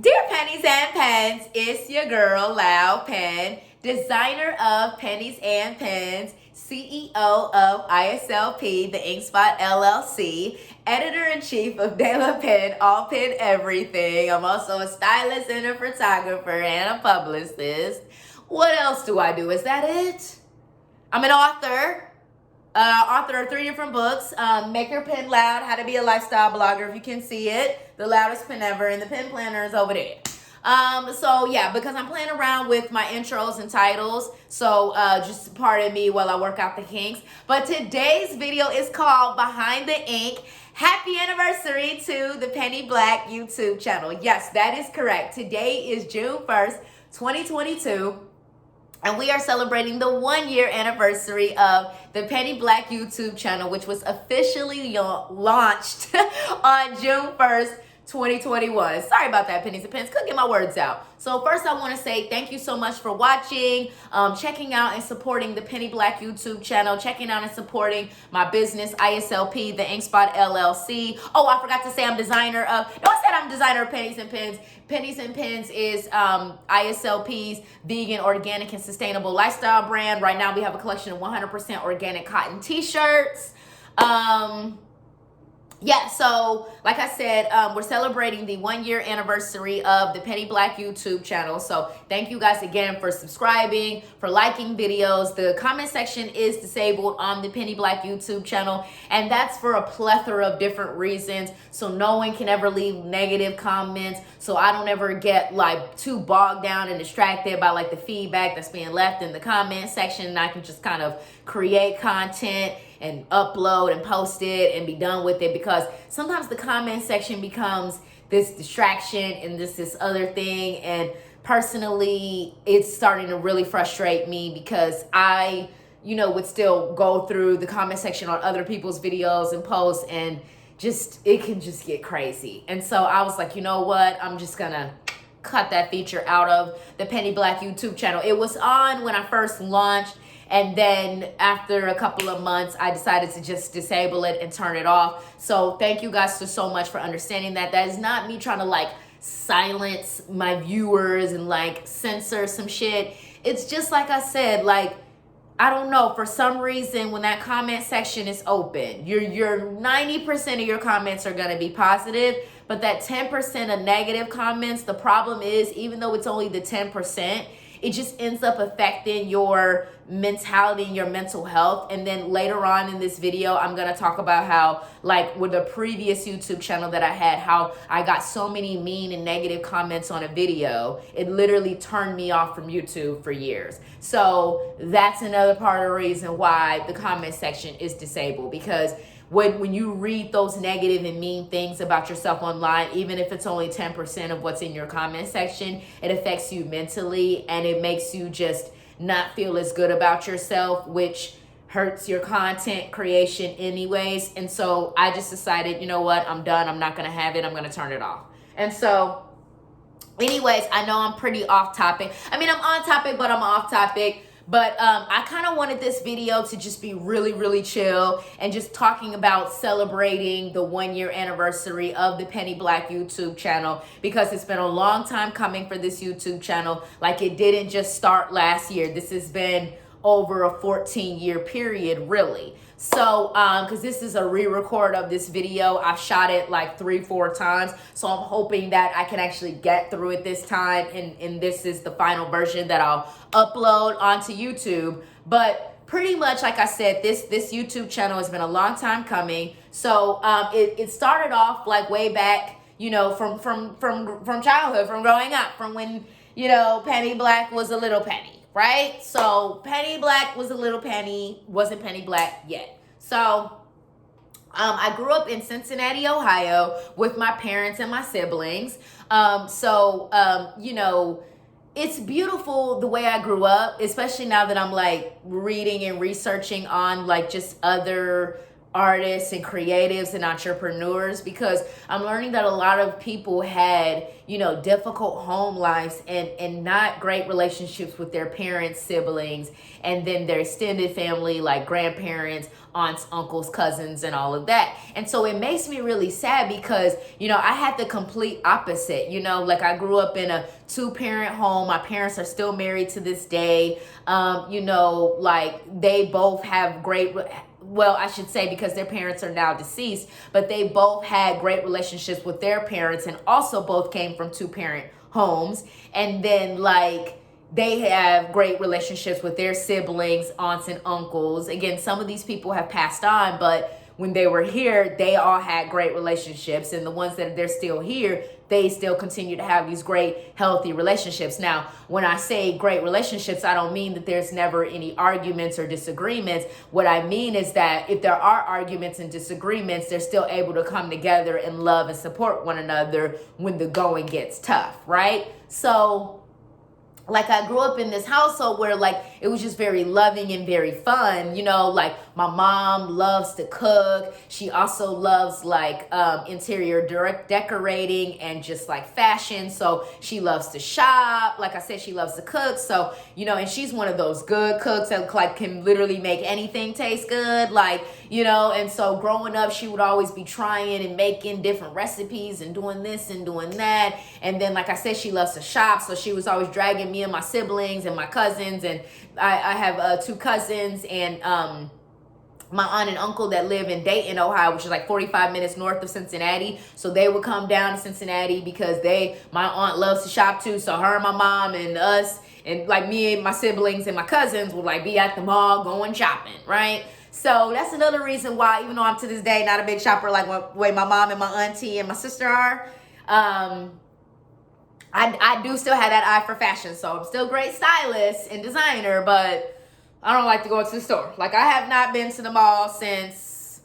Dear Pennies and Pens, it's your girl, Loud Pen, designer of Pennies and Pens, CEO of ISLP, the InkSpot LLC, editor-in-chief of De La Pen, All Pen Everything. I'm also a stylist and a photographer and a publicist. What else do I do? Is that it? I'm an author. Author of 3 different books. Make Your Pen Loud, How to Be a Lifestyle Blogger, if you can see it. The loudest pen ever, and the pen planner is over there. So yeah, because I'm playing around with my intros and titles, so just pardon me while I work out the kinks. But today's video is called Behind the Ink. Happy anniversary to the Penny Black YouTube channel. Yes, that is correct. Today is June 1st, 2022. And we are celebrating the 1-year anniversary of the Penny Black YouTube channel, which was officially launched on June 1st, 2021. Sorry about that, Pennies and Pens. Couldn't get my words out. So first I want to say thank you so much for watching, checking out and supporting the Penny Black YouTube channel, checking out and supporting my business, ISLP, the InkSpot LLC. Oh, I forgot to say I'm designer of, no, I said I'm designer of Pennies and Pens. Pennies and Pens is ISLP's vegan, organic, and sustainable lifestyle brand. Right now we have a collection of 100% organic cotton t-shirts. Yeah, so like I said, we're celebrating the 1-year anniversary of the Penny Black YouTube channel. So thank you guys again for subscribing, for liking videos. The comment section is disabled on the Penny Black YouTube channel, and that's for a plethora of different reasons. So no one can ever leave negative comments, so I don't ever get like too bogged down and distracted by like the feedback that's being left in the comment section. And I can just kind of create content and upload and post it and be done with it, because sometimes the comment section becomes this distraction and this other thing, and personally it's starting to really frustrate me because I would still go through the comment section on other people's videos and posts, and it can just get crazy. And so I was like, you know what, I'm just gonna cut that feature out of the Penny Black YouTube channel. It was on when I first launched, and then after a couple of months, I decided to just disable it and turn it off. So thank you guys so much for understanding that. That is not me trying to like silence my viewers and like censor some shit. It's just like I said, like, I don't know, for some reason when that comment section is open, your 90% of your comments are gonna be positive, but that 10% of negative comments, the problem is, even though it's only the 10%, it just ends up affecting your mentality and your mental health. And then later on in this video, I'm going to talk about how, like with the previous YouTube channel that I had, how I got so many mean and negative comments on a video. It literally turned me off from YouTube for years. So that's another part of the reason why the comment section is disabled, because when you read those negative and mean things about yourself online, even if it's only 10% of what's in your comment section, it affects you mentally, and it makes you just not feel as good about yourself, which hurts your content creation anyways. And so I just decided, you know what, I'm done. I'm not going to have it. I'm going to turn it off. And so anyways, I know I'm pretty off topic. I mean, I'm on topic, but I'm off topic. But I kind of wanted this video to just be really, really chill and just talking about celebrating the 1-year anniversary of the Penny Black YouTube channel, because it's been a long time coming for this YouTube channel. Like, it didn't just start last year. This has been over a 14-year period, really. So, because this is a re-record of this video, I've shot it like 3-4 times. So I'm hoping that I can actually get through it this time. And this is the final version that I'll upload onto YouTube. But pretty much, like I said, this YouTube channel has been a long time coming. So it started off like way back, from childhood, from growing up, from when, Penny Black was a little penny. Right? So Penny Black was a little penny, wasn't Penny Black yet. So I grew up in Cincinnati, Ohio with my parents and my siblings. It's beautiful the way I grew up, especially now that I'm like reading and researching on like just other artists and creatives and entrepreneurs, because I'm learning that a lot of people had, you know, difficult home lives and not great relationships with their parents, siblings, and then their extended family, like grandparents, aunts, uncles, cousins, and all of that. And so it makes me really sad because, you know, I had the complete opposite. You know, like I grew up in a 2-parent home. My parents are still married to this day. You know, like they both have great, well, I should say, because their parents are now deceased, but they both had great relationships with their parents, and also both came from 2-parent homes. And then like they have great relationships with their siblings, aunts, and uncles. Again, some of these people have passed on, but when they were here, they all had great relationships. And the ones that they're still here, they still continue to have these great, healthy relationships. Now, when I say great relationships, I don't mean that there's never any arguments or disagreements. What I mean is that if there are arguments and disagreements, they're still able to come together and love and support one another when the going gets tough, right? So, like I grew up in this household where like it was just very loving and very fun, you know, like my mom loves to cook. She also loves like interior decorating and just like fashion. So she loves to shop. Like I said, she loves to cook. So, you know, and she's one of those good cooks that like can literally make anything taste good. Like, you know, and so growing up, she would always be trying and making different recipes and doing this and doing that. And then, like I said, she loves to shop. So she was always dragging me and my siblings and my cousins. And I have 2 cousins and my aunt and uncle that live in Dayton, Ohio, which is like 45 minutes north of Cincinnati. So they would come down to Cincinnati because my aunt loves to shop too. So her and my mom and us and like me and my siblings and my cousins would like be at the mall going shopping, right? So that's another reason why, even though I'm to this day not a big shopper like the way my mom and my auntie and my sister are, I do still have that eye for fashion. So I'm still a great stylist and designer, but I don't like to go to the store. Like I have not been to the mall since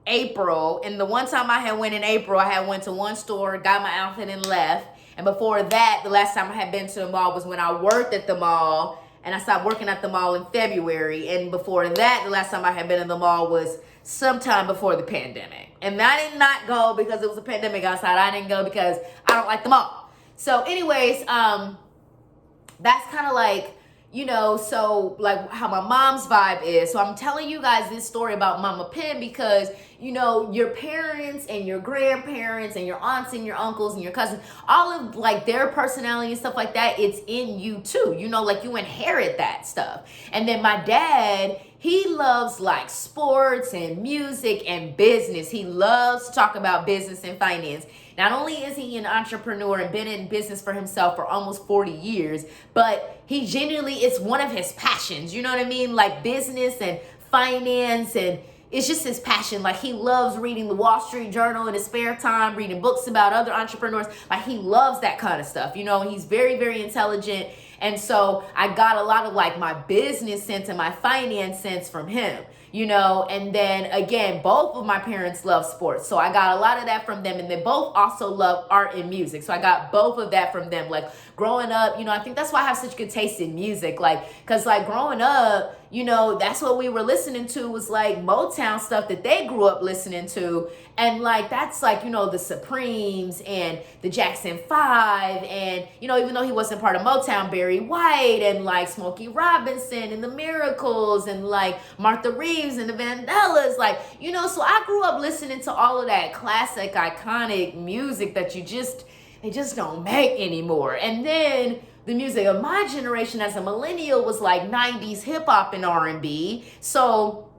April. And the one time I had went in April, I had went to one store, got my outfit and left. And before that, the last time I had been to the mall was when I worked at the mall. And I stopped working at the mall in February. And before that, the last time I had been in the mall was sometime before the pandemic. And I did not go because it was a pandemic outside. I didn't go because I don't like the mall. So anyways, that's kind of like, you know, so like how my mom's vibe is. So I'm telling you guys this story about Mama Pen because, you know, your parents and your grandparents and your aunts and your uncles and your cousins, all of like their personality and stuff like that, it's in you too. You know, like you inherit that stuff. And then my dad, he loves like sports and music and business. He loves to talk about business and finance. Not only is he an entrepreneur and been in business for himself for almost 40 years, but he genuinely, it's one of his passions. You know what I mean? Like business and finance, and it's just his passion. Like he loves reading the Wall Street Journal in his spare time, reading books about other entrepreneurs. Like he loves that kind of stuff. You know, he's very, very intelligent. And so I got a lot of like my business sense and my finance sense from him, you know. And then again, both of my parents love sports. So I got a lot of that from them. And they both also love art and music. So I got both of that from them. Like growing up, you know, I think that's why I have such good taste in music. Like, cause like growing up, you know, that's what we were listening to was like Motown stuff that they grew up listening to. And like, that's like, you know, the Supremes and the Jackson 5 and, you know, even though he wasn't part of Motown, Barry White and like Smokey Robinson and the Miracles and like Martha Reeves and the Vandellas, like, you know, so I grew up listening to all of that classic, iconic music that they just don't make anymore. And then the music of my generation as a millennial was like 90s hip hop and R&B. So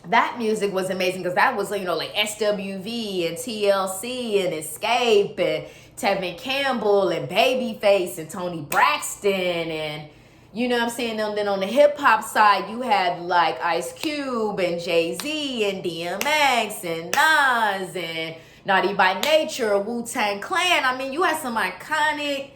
that music was amazing because that was, you know, like SWV and TLC and Escape and Tevin Campbell and Babyface and Toni Braxton and, you know what I'm saying? And then on the hip hop side, you had like Ice Cube and Jay-Z and DMX and Nas and Naughty by Nature, Wu-Tang Clan. I mean, you had some iconic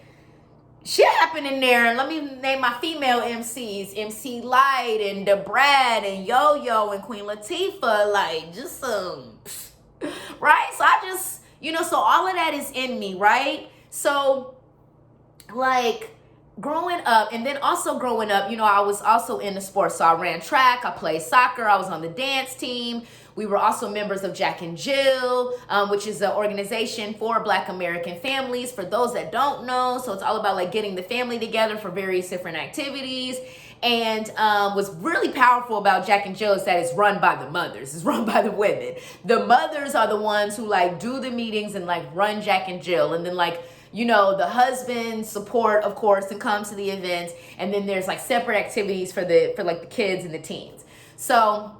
shit happening there. Let me name my female MCs, MC Light and Da Brat and Yo-Yo and Queen Latifah, like just right? So I just, you know, so all of that is in me, right? So like growing up, and then also growing up, you know, I was also into sports. So I ran track, I played soccer, I was on the dance team. We were also members of Jack and Jill, which is an organization for Black American families, for those that don't know. So it's all about like getting the family together for various different activities. And what's really powerful about Jack and Jill is that it's run by the mothers. It's run by the women. The mothers are the ones who like do the meetings and like run Jack and Jill. And then like, you know, the husband support, of course, and come to the events. And then there's like separate activities for like the kids and the teens. So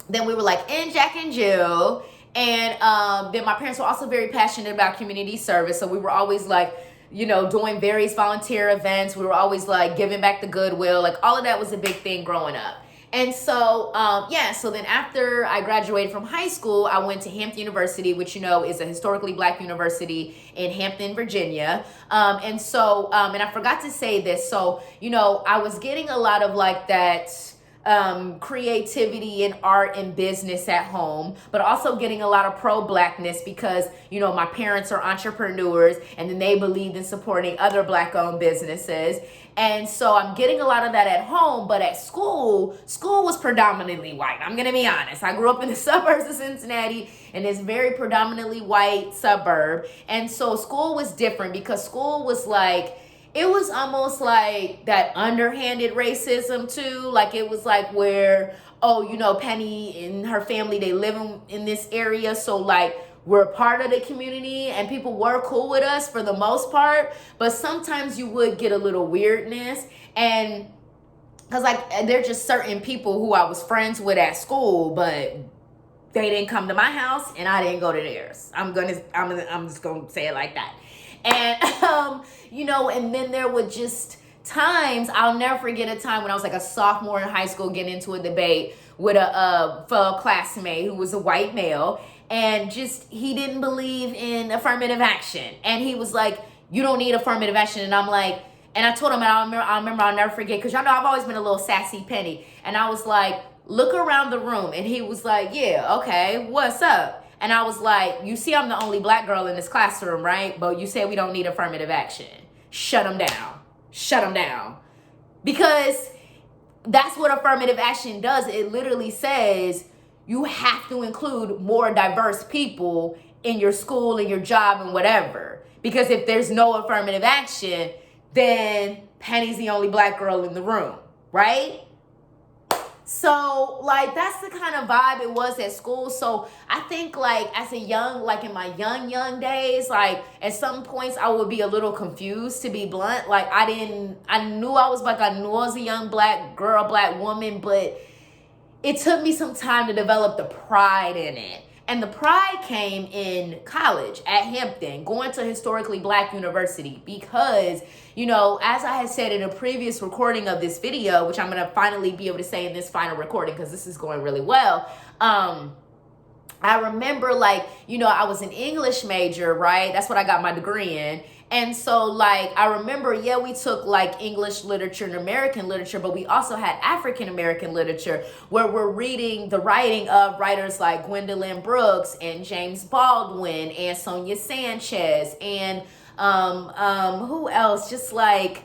then we were like in Jack and Jill. And then my parents were also very passionate about community service. So we were always like, you know, doing various volunteer events. We were always like giving back the goodwill. Like all of that was a big thing growing up. And so, so then after I graduated from high school, I went to Hampton University, which, you know, is a historically Black university in Hampton, Virginia. And I forgot to say this. So, you know, I was getting a lot of like that creativity and art and business at home, but also getting a lot of pro-Blackness because, you know, my parents are entrepreneurs and then they believed in supporting other Black-owned businesses. And so I'm getting a lot of that at home, but at school was predominantly white. I'm going to be honest. I grew up in the suburbs of Cincinnati in this very predominantly white suburb. And so school was different because school was like, it was almost like that underhanded racism too. Like it was like where, oh, you know, Penny and her family, they live in this area. So like we're part of the community and people were cool with us for the most part. But sometimes you would get a little weirdness. And because like there are just certain people who I was friends with at school, but they didn't come to my house and I didn't go to theirs. I'm just gonna say it like that. And, you know, and then there were just times, I'll never forget a time when I was like a sophomore in high school getting into a debate with a fellow classmate who was a white male. And just, he didn't believe in affirmative action. And he was like, you don't need affirmative action. And I'm like, and I told him, and I remember I'll never forget, because y'all know I've always been a little sassy Penny. And I was like, look around the room. And he was like, yeah, okay, what's up? And I was like, you see, I'm the only Black girl in this classroom, right? But you say we don't need affirmative action. Shut them down. Shut them down. Because that's what affirmative action does. It literally says you have to include more diverse people in your school and your job and whatever. Because if there's no affirmative action, then Penny's the only Black girl in the room, right? So, like, that's the kind of vibe it was at school. So, I think, like, as a young, like, in my young days, like, at some points, I would be a little confused, to be blunt. Like, I knew I was a young Black girl, Black woman, but it took me some time to develop the pride in it. And the pride came in college at Hampton, going to a historically Black university, because, you know, as I had said in a previous recording of this video, which I'm going to finally be able to say in this final recording because this is going really well, I remember, like, you know, I was an English major, right? That's what I got my degree in. And so, like, I remember, yeah, we took, like, English literature and American literature, but we also had African American literature where we're reading the writing of writers like Gwendolyn Brooks and James Baldwin and Sonia Sanchez and who else? Just like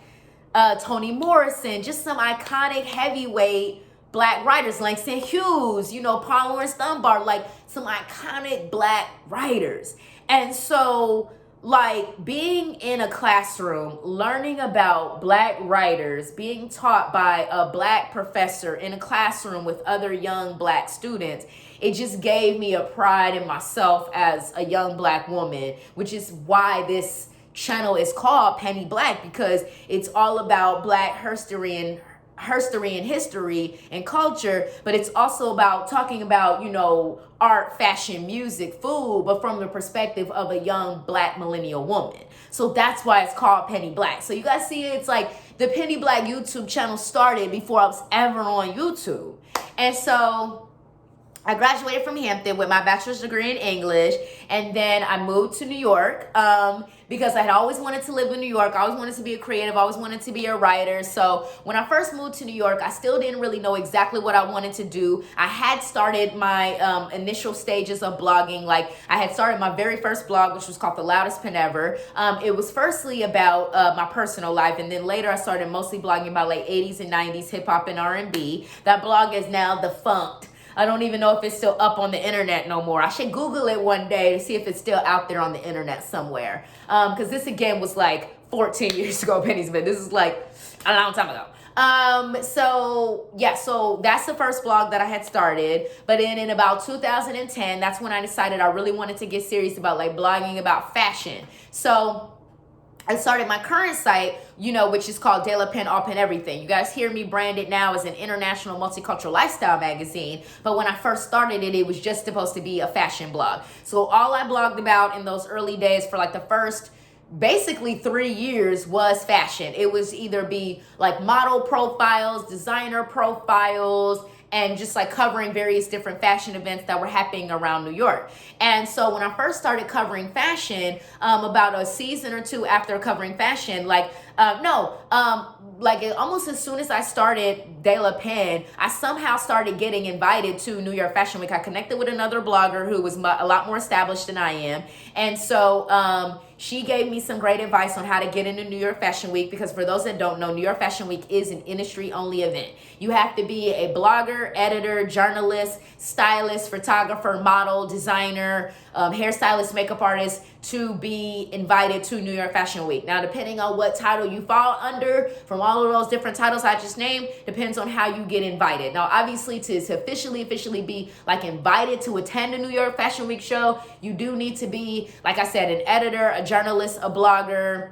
Toni Morrison, just some iconic heavyweight Black writers, Langston Hughes, you know, Paul Laurence Dunbar, like some iconic Black writers. And so, like, being in a classroom, learning about Black writers, being taught by a Black professor in a classroom with other young Black students, it just gave me a pride in myself as a young Black woman, which is why this channel is called Penny Black, because it's all about Black history and culture, but it's also about talking about, you know, art, fashion, music, food, but from the perspective of a young Black millennial woman. So that's why it's called Penny Black. So you guys see, it's like the Penny Black YouTube channel started before I was ever on YouTube. And so I graduated from Hampton with my bachelor's degree in English, and then I moved to New York because I had always wanted to live in New York. I always wanted to be a creative. I always wanted to be a writer. So when I first moved to New York, I still didn't really know exactly what I wanted to do. I had started my initial stages of blogging. Like, I had started my very first blog, which was called The Loudest Pen Ever. It was firstly about my personal life, and then later I started mostly blogging about like 80s and 90s hip hop and R&B. That blog is now defunct. I don't even know if it's still up on the internet no more. I should Google it one day to see if it's still out there on the internet somewhere. Because this again was like 14 years ago, Pennies, but this is like a long time ago. So that's the first blog that I had started. But then in about 2010, that's when I decided I really wanted to get serious about like blogging about fashion. So I started my current site, which is called De La Pen, All Pen Everything. You guys hear me branded now as an international multicultural lifestyle magazine. But when I first started it, it was just supposed to be a fashion blog. So all I blogged about in those early days for like the first basically 3 years was fashion. It was either be like model profiles, designer profiles, and just like covering various different fashion events that were happening around New York. And so when I first started covering fashion, about a season or two after covering fashion, almost as soon as I started De La Pen, I somehow started getting invited to New York Fashion Week. I connected with another blogger who was a lot more established than I am. And so she gave me some great advice on how to get into New York Fashion Week, because for those that don't know, New York Fashion Week is an industry-only event. You have to be a blogger, editor, journalist, stylist, photographer, model, designer, hairstylist, makeup artist to be invited to New York Fashion Week. Now, depending on what title you fall under, from all of those different titles I just named, depends on how you get invited. Now, obviously, to officially be like invited to attend a New York Fashion Week show, you do need to be, like I said, an editor, a journalist, a blogger,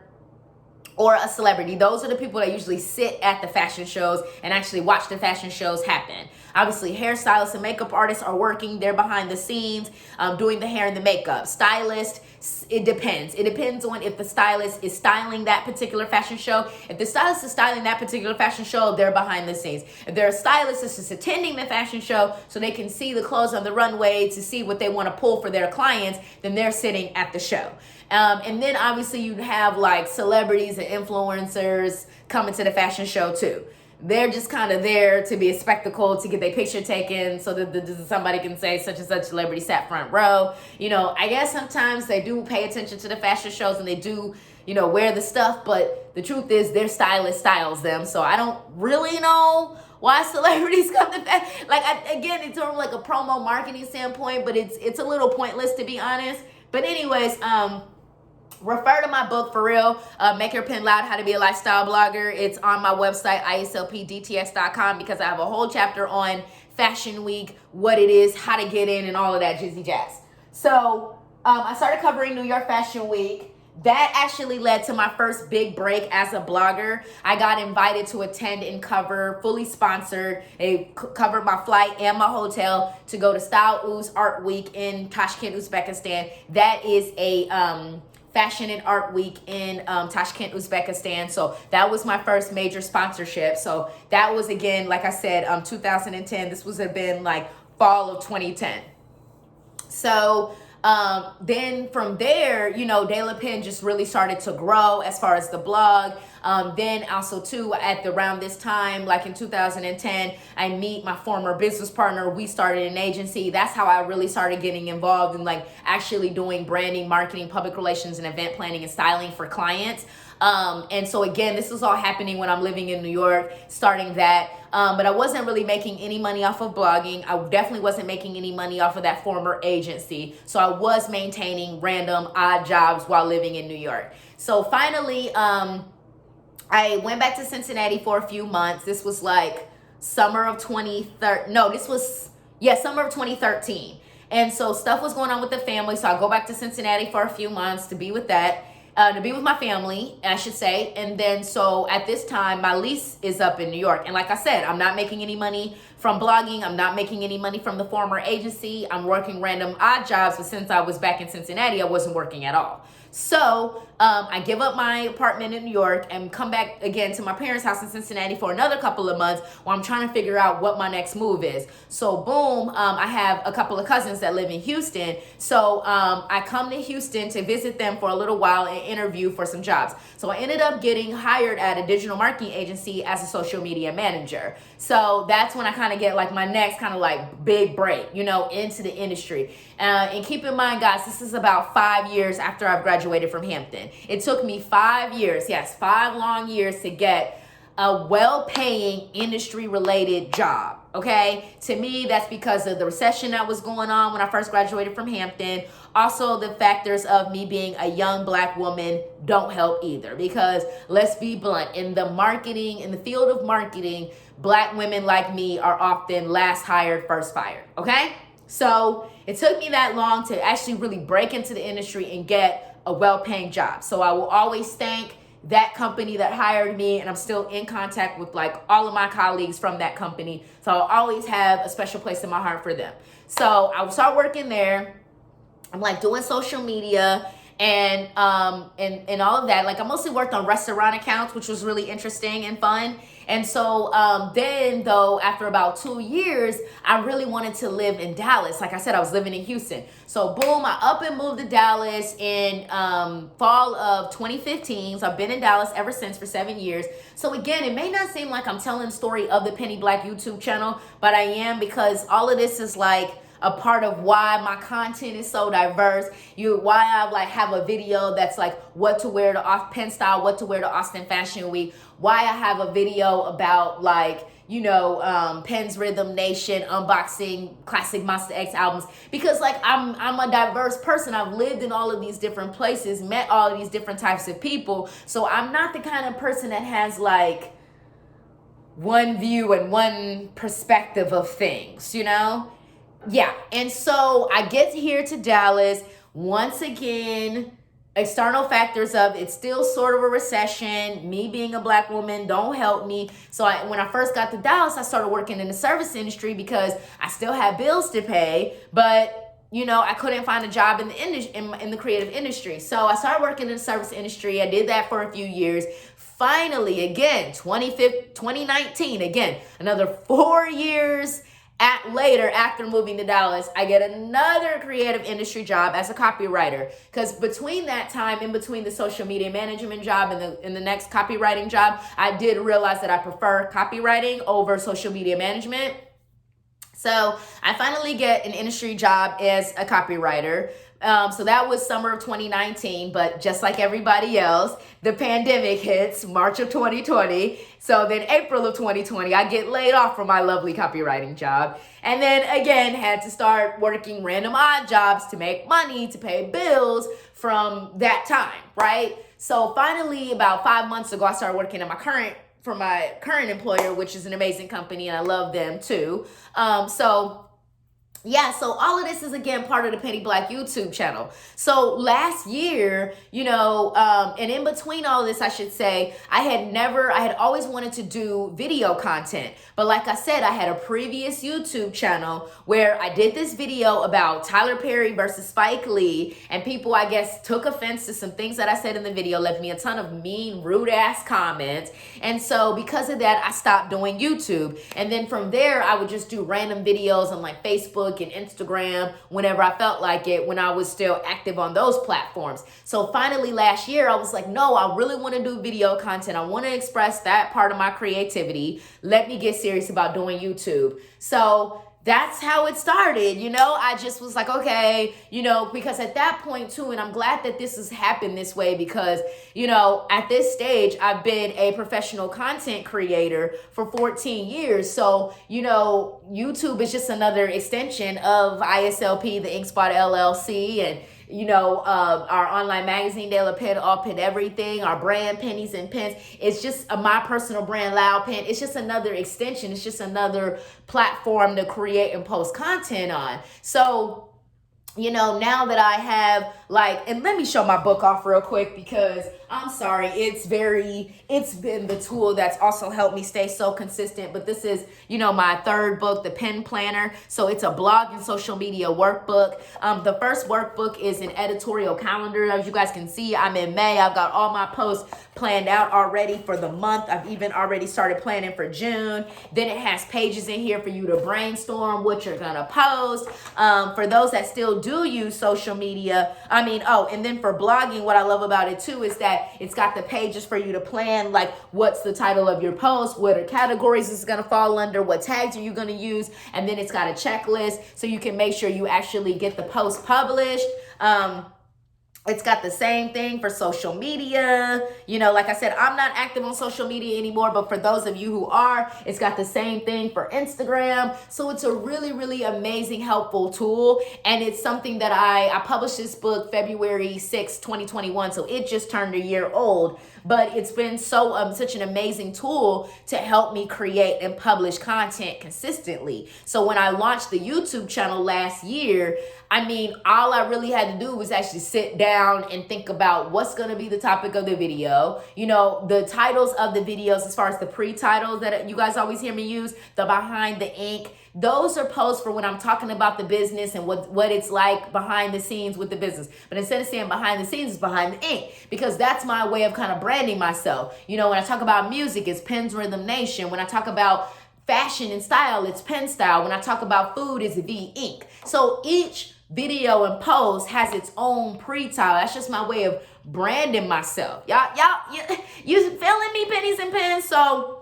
or a celebrity. Those are the people that usually sit at the fashion shows and actually watch the fashion shows happen. Obviously, hairstylists and makeup artists are working there behind the scenes, doing the hair and the makeup. Stylists, it depends. It depends on if the stylist is styling that particular fashion show. If the stylist is styling that particular fashion show, they're behind the scenes. If they're a stylist that's just attending the fashion show so they can see the clothes on the runway to see what they want to pull for their clients, then they're sitting at the show. And then obviously you'd have like celebrities and influencers coming to the fashion show too. They're just kind of there to be a spectacle, to get their picture taken so that somebody can say such and such celebrity sat front row. I guess sometimes they do pay attention to the fashion shows and they do, wear the stuff, but the truth is their stylist styles them. So I don't really know why celebrities come to again, it's sort of like a promo marketing standpoint, but it's a little pointless, to be honest. But anyways, refer to my book, for real, Make Your Pen Loud, How to Be a Lifestyle Blogger. It's on my website, ISLPDTX.com, because I have a whole chapter on Fashion Week, what it is, how to get in, and all of that jizzy jazz. So I started covering New York Fashion Week. That actually led to my first big break as a blogger. I got invited to attend and cover, fully sponsored. They covered my flight and my hotel to go to Style Ooze Art Week in Tashkent, Uzbekistan. That is a fashion and art week in Tashkent, Uzbekistan. So that was my first major sponsorship. So that was, again, like I said, 2010. This was have been like fall of 2010. So then from there, De La Pen just really started to grow as far as the blog. Then also too, around this time, like in 2010, I meet my former business partner. We started an agency. That's how I really started getting involved in like actually doing branding, marketing, public relations, and event planning and styling for clients. And so again, this was all happening when I'm living in New York, starting that. But I wasn't really making any money off of blogging. I definitely wasn't making any money off of that former agency. So I was maintaining random odd jobs while living in New York. So finally, I went back to Cincinnati for a few months. This was like summer of 2013. And so stuff was going on with the family. So I go back to Cincinnati for a few months to be with that. To be with my family, I should say. And then so at this time, my lease is up in New York. And like I said, I'm not making any money from blogging. I'm not making any money from the former agency. I'm working random odd jobs. But since I was back in Cincinnati, I wasn't working at all. So I give up my apartment in New York and come back again to my parents' house in Cincinnati for another couple of months while I'm trying to figure out what my next move is. So boom, I have a couple of cousins that live in Houston. So I come to Houston to visit them for a little while and interview for some jobs. So I ended up getting hired at a digital marketing agency as a social media manager. So that's when I kind of get like my next kind of like big break, you know, into the industry. And keep in mind, guys, this is about 5 years after I've graduated from Hampton. It took me 5 years, yes, 5 long years to get a well-paying industry-related job, okay? To me, that's because of the recession that was going on when I first graduated from Hampton. Also, the factors of me being a young Black woman don't help either, because let's be blunt, in the field of marketing, Black women like me are often last hired, first fired, okay? So it took me that long to actually really break into the industry and get a well-paying job. So I will always thank that company that hired me, and I'm still in contact with like all of my colleagues from that company. So I'll always have a special place in my heart for them. So I will start working there. I'm like doing social media and all of that. Like I mostly worked on restaurant accounts, which was really interesting and fun. And so then though, after about 2 years, I really wanted to live in Dallas. Like I said, I was living in Houston. So boom, I up and moved to Dallas in fall of 2015. So I've been in Dallas ever since for 7 years. So again, it may not seem like I'm telling the story of the Penny Black YouTube channel, but I am, because all of this is like a part of why my content is so diverse. Why I like have a video that's like what to wear to Penn Style, what to wear to Austin Fashion Week. Why I have a video about like, you know, Penn's Rhythm Nation unboxing classic Monster X albums, because like I'm a diverse person. I've lived in all of these different places, met all of these different types of people. So I'm not the kind of person that has like one view and one perspective of things, you know? Yeah, and so I get here to Dallas. Once again, external factors of it's still sort of a recession. Me being a Black woman don't help me. So when I first got to Dallas, I started working in the service industry because I still had bills to pay, but you know, I couldn't find a job in the creative industry. So I started working in the service industry. I did that for a few years. Finally, again, 2019, again, another 4 years later, after moving to Dallas, I get another creative industry job as a copywriter. Because between that time, in between the social media management job and the next copywriting job, I did realize that I prefer copywriting over social media management. So I finally get an industry job as a copywriter. So that was summer of 2019, but just like everybody else, the pandemic hits March of 2020. So then April of 2020, I get laid off from my lovely copywriting job. And then again, had to start working random odd jobs to make money, to pay bills from that time, right? So finally, about 5 months ago, I started working at my current employer, which is an amazing company, and I love them too. So all of this is, again, part of the Penny Black YouTube channel. So last year, you know, and in between all of this, I should say, I had always wanted to do video content. But like I said, I had a previous YouTube channel where I did this video about Tyler Perry versus Spike Lee. And people, I guess, took offense to some things that I said in the video, left me a ton of mean, rude ass comments. And so because of that, I stopped doing YouTube. And then from there, I would just do random videos on like Facebook and Instagram whenever I felt like it, when I was still active on those platforms. So finally last year, I was like, no, I really want to do video content. I want to express that part of my creativity. Let me get serious about doing YouTube. So that's how it started, you know. I just was like, okay, you know, because at that point too, and I'm glad that this has happened this way, because, you know, at this stage, I've been a professional content creator for 14 years. So, you know, YouTube is just another extension of ISLP, the InkSpot LLC, and you know, our online magazine, De La Pen, All Pen Everything, our brand, Pennies and Pens. It's just my personal brand, Loud Pen. It's just another extension. It's just another platform to create and post content on. So, you know, now that I have like, and let me show my book off real quick because I'm sorry, it's been the tool that's also helped me stay so consistent. But this is, my third book, the Pen Planner. So it's a blog and social media workbook. The first workbook is an editorial calendar. As you guys can see, I'm in May. I've got all my posts planned out already for the month. I've even already started planning for June. Then it has pages in here for you to brainstorm what you're gonna post. For those that still do use social media, and then for blogging, what I love about it too is that it's got the pages for you to plan, like what's the title of your post, what are categories it's gonna fall under, what tags are you gonna use, and then it's got a checklist so you can make sure you actually get the post published. It's got the same thing for social media. Like I said, I'm not active on social media anymore, but for those of you who are, it's got the same thing for Instagram. So it's a really, really amazing, helpful tool. And it's something that I published this book February 6, 2021. So it just turned a year old. But it's been such an amazing tool to help me create and publish content consistently. So when I launched the YouTube channel last year, all I really had to do was actually sit down and think about what's going to be the topic of the video. The titles of the videos, as far as the pre-titles that you guys always hear me use, the behind the ink, those are posts for when I'm talking about the business and what it's like behind the scenes with the business. But instead of saying behind the scenes, it's behind the ink, because that's my way of kind of branding myself. When I talk about music, it's Pens Rhythm Nation. When I talk about fashion and style, it's Pen Style. When I talk about food, it's V Ink. So each video and post has its own pre-title. That's just my way of branding myself. Y'all, you feeling me, pennies and pens? So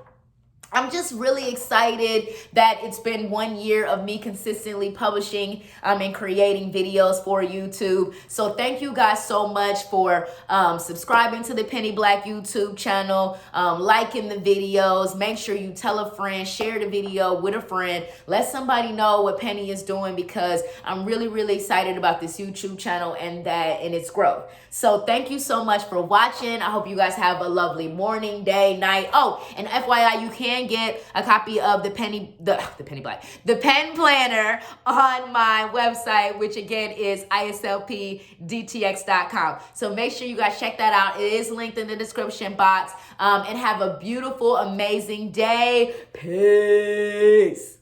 I'm just really excited that it's been 1 year of me consistently publishing and creating videos for YouTube. So thank you guys so much for subscribing to the Penny Black YouTube channel, liking the videos. Make sure you tell a friend, share the video with a friend. Let somebody know what Penny is doing, because I'm really, really excited about this YouTube channel and its growth. So thank you so much for watching. I hope you guys have a lovely morning, day, night. Oh, and FYI, you can get a copy of the Pen Planner on my website, which again is ISLPDTX.com. So make sure you guys check that out. It is linked in the description box. And have a beautiful, amazing day. Peace.